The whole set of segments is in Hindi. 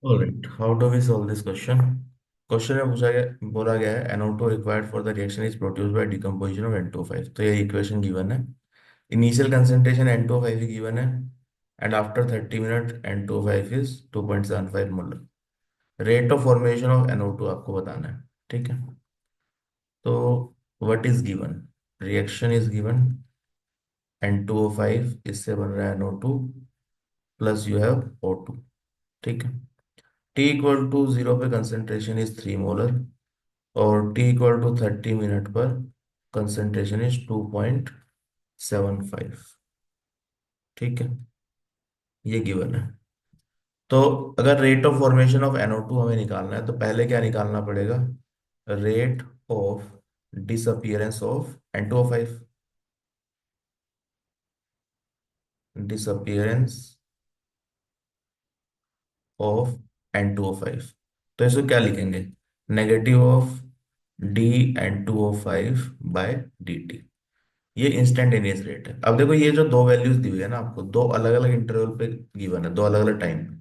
Alright, how do we solve this question? Question में पूछा गया बोला गया है NO2 required for the reaction is produced by decomposition of N2O5। तो ये इक्वेशन गिवन है। इनिशियल कंसंट्रेशन N2O5 ही गिवन है and after 30 minute N2O5 is 2.75 molar. Rate of formation of NO2 आपको बताना है। ठीक है, तो what is given? Reaction is given N2O5 इससे बन रहा है NO2 plus you have O2। ठीक है, T इक्वल टू 0 पे कंसेंट्रेशन इज 3 मोलर और T इक्वल टू 30 मिनट पर कंसेंट्रेशन इज 2.75। ठीक है, ये गिवन है। तो अगर rate of formation of NO2 हमें निकालना है तो पहले क्या निकालना पड़ेगा? Rate of disappearance of N2O5। Disappearance of N2O5, तो इसको क्या लिखेंगे? Negative of dN2O5 by dt। ये इंस्टेंटेनियस रेट है। अब देखो ये जो दो वैल्यूज दी हुई है ना आपको, दो अलग अलग इंटरवल पे गिवन है, दो अलग अलग टाइम पे।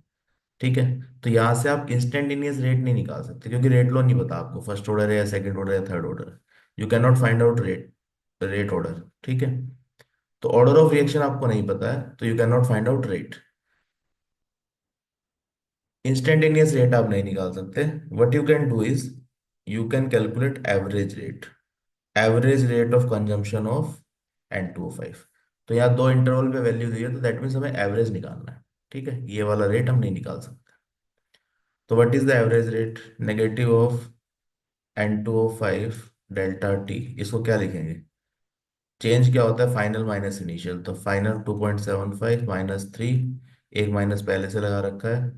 ठीक है, तो यहां से आप इंस्टेंटेनियस रेट नहीं निकाल सकते क्योंकि रेट लॉ नहीं पता आपको, फर्स्ट ऑर्डर है या सेकंड ऑर्डर या third order. You can not find out rate order. ठीक है, तो ऑर्डर ऑफ रिएक्शन आपको नहीं पता है तो you can not find out rate. Instantaneous rate आप नहीं निकाल सकते। What you can do is you can calculate average rate. Average rate of consumption of N2O5। तो यहाँ दो इंटरवल पे वैल्यू दी है तो दैट मीन्स हमें एवरेज निकालना है। ठीक है, ये वाला रेट हम नहीं निकाल सकते। तो what is the average rate? Negative of N2O5 delta T. इसको क्या लिखेंगे? चेंज क्या होता है? Final minus initial. तो फाइनल 2.75 माइनस 3, एक माइनस पहले से लगा रखा है,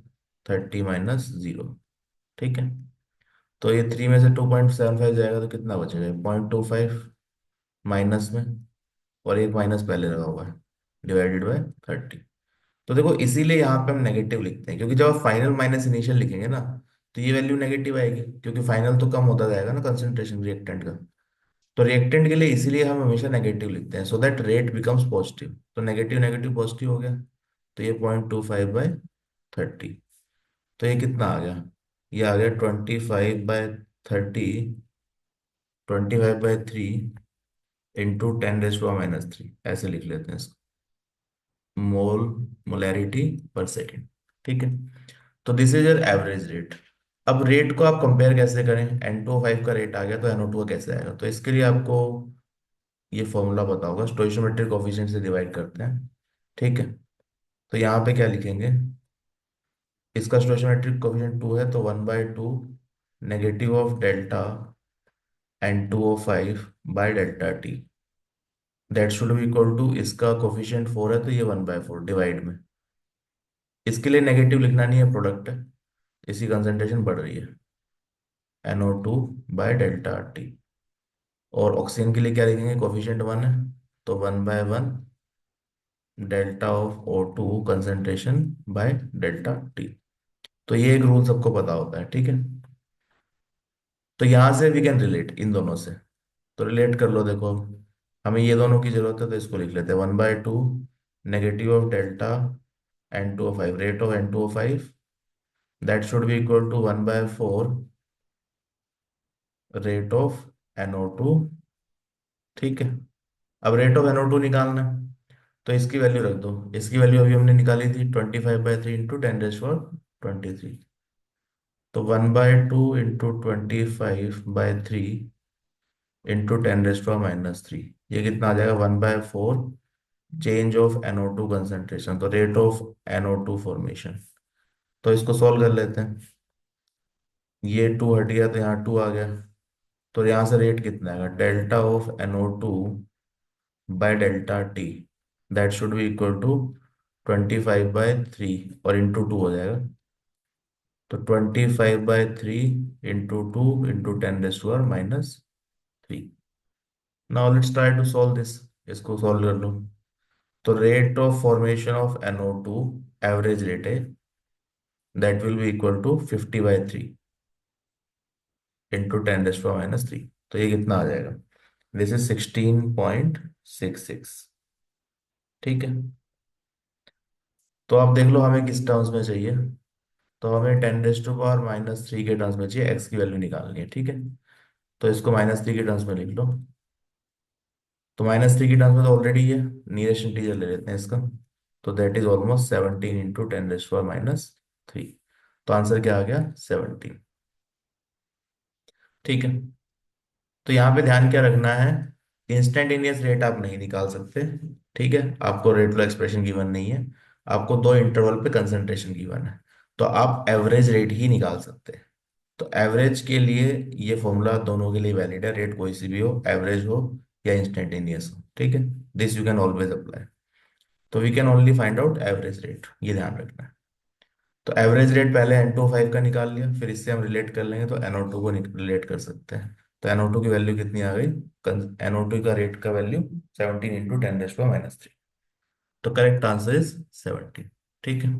30 - 0। ठीक है, तो ये 3 में से 2.75 जाएगा तो कितना बचेगा? 0.25 माइनस में, और एक माइनस पहले लगा हुआ है, डिवाइडेड बाय 30। तो देखो इसीलिए यहाँ पे हम नेगेटिव लिखते हैं क्योंकि जब आप फाइनल माइनस इनिशियल लिखेंगे ना तो ये वैल्यू नेगेटिव आएगी क्योंकि फाइनल तो कम होता जाएगा ना कंसंट्रेशन रिएक्टेंट का। तो रिएक्टेंट के लिए इसीलिए हम हमेशा नेगेटिव लिखते हैं so that rate becomes positive. तो नेगेटिव नेगेटिव पॉजिटिव हो गया, तो ये 0.25/30। तो ये कितना आ गया? ये आ गया 25/30, 25/3 × 10⁻³ ऐसे लिख लेते हैं इसको, मोल मोलैरिटी पर सेकेंड। ठीक है, तो this is your average rate. अब रेट को आप कंपेयर कैसे करें? N2O5 का रेट आ गया तो NO2 का कैसे आएगा? तो इसके लिए आपको ये फॉर्मूला पता होगा, स्टोइचोमेट्रिक कोफिशिएंट से डिवाइड करते हैं। ठीक है, तो यहाँ पे क्या लिखेंगे? इसका स्टोइचोमेट्रिक कोफिशिएंट 2 है तो 1/2 negative of delta N2O5 by delta T. That should be equal to, इसका कोफिशिएंट 4 है तो ये 1/4 डिवाइड में। इसके लिए नेगेटिव लिखना नहीं है, प्रोडक्ट है, इसकी कंसंट्रेशन बढ़ रही है, NO2 बाय डेल्टा टी। और ऑक्सीजन के लिए क्या लिखेंगे? कोफिशिएंट 1 है तो 1/1 delta of O2 concentration bye delta T. तो ये एक रूल सबको पता होता है। ठीक है, तो यहां से वी कैन रिलेट इन दोनों से। तो रिलेट कर लो, देखो हमें ये दोनों की जरूरत है तो इसको लिख लेते हैं 1/2 negative of delta N2O5, rate of N2O5 that should be equal to 1/4 rate of NO2। ठीक है, अब रेट ऑफ NO2 निकालना है तो इसकी वैल्यू रख दो। इसकी वैल्यू अभी हमने निकाली थी 25/3 × 10⁻23। तो 1/2 × 25/3 × 10⁻³ ये कितना आ जाएगा? 1/4 चेंज ऑफ NO2 कंसेंट्रेशन, तो रेट ऑफ NO2 फॉर्मेशन। तो इसको सॉल्व कर लेते हैं। ये 2 हट गया तो यहाँ 2 आ गया, तो यहाँ से रेट कितना आएगा? Delta of NO2 by delta T that should be equal to 25/3 और इंटू 2 हो जाएगा। तो 25/3 into 2 × 10⁻³ now let's try to solve this. इसको सॉल्व कर लो। तो rate of formation of NO2 average rate है, that will be equal to 50/3 into 10⁻³। तो ये कितना आ जाएगा? This is 16.66। ठीक है, तो आप देख लो हमें किस टर्म्स में चाहिए। तो हमें 10⁻³ के टर्म्स में चाहिए, एक्स की वैल्यू निकालनी है, ठीक है। तो इसको -3 के टर्म्स में लिख लो। तो -3 के टर्म्स में तो ऑलरेडी है, नियरेस्ट इंटीजर ले लेते हैं इसका। तो दैट इज ऑलमोस्ट 17 × 10⁻³ तो आंसर क्या आ गया, 17। ठीक है। तो यहाँ पे ध्यान क्या रखना है, इंस्टेंटेनियस रेट आप नहीं निकाल सकते। ठीक है, आपको रेट लो एक्सप्रेशन गिवन नहीं है, आपको दो इंटरवल पे कंसंट्रेशन गिवन है, तो आप एवरेज रेट ही निकाल सकते हैं। तो एवरेज के लिए ये फॉर्मूला दोनों के लिए वैलिड है, रेट कोई सी भी हो, एवरेज हो या इंस्टेंटेनियस हो, ठीक है। This you can always apply. तो we can only find out average rate, ये ध्यान रखना है। तो एवरेज रेट पहले N25 का निकाल लिया, फिर इससे हम रिलेट कर लेंगे तो NO2 को रिलेट कर सकते हैं। तो NO2 की वैल्यू कितनी आ गई, NO2 का रेट का वैल्यू 17 × 10⁻³ तो करेक्ट आंसर इज 17। ठीक है।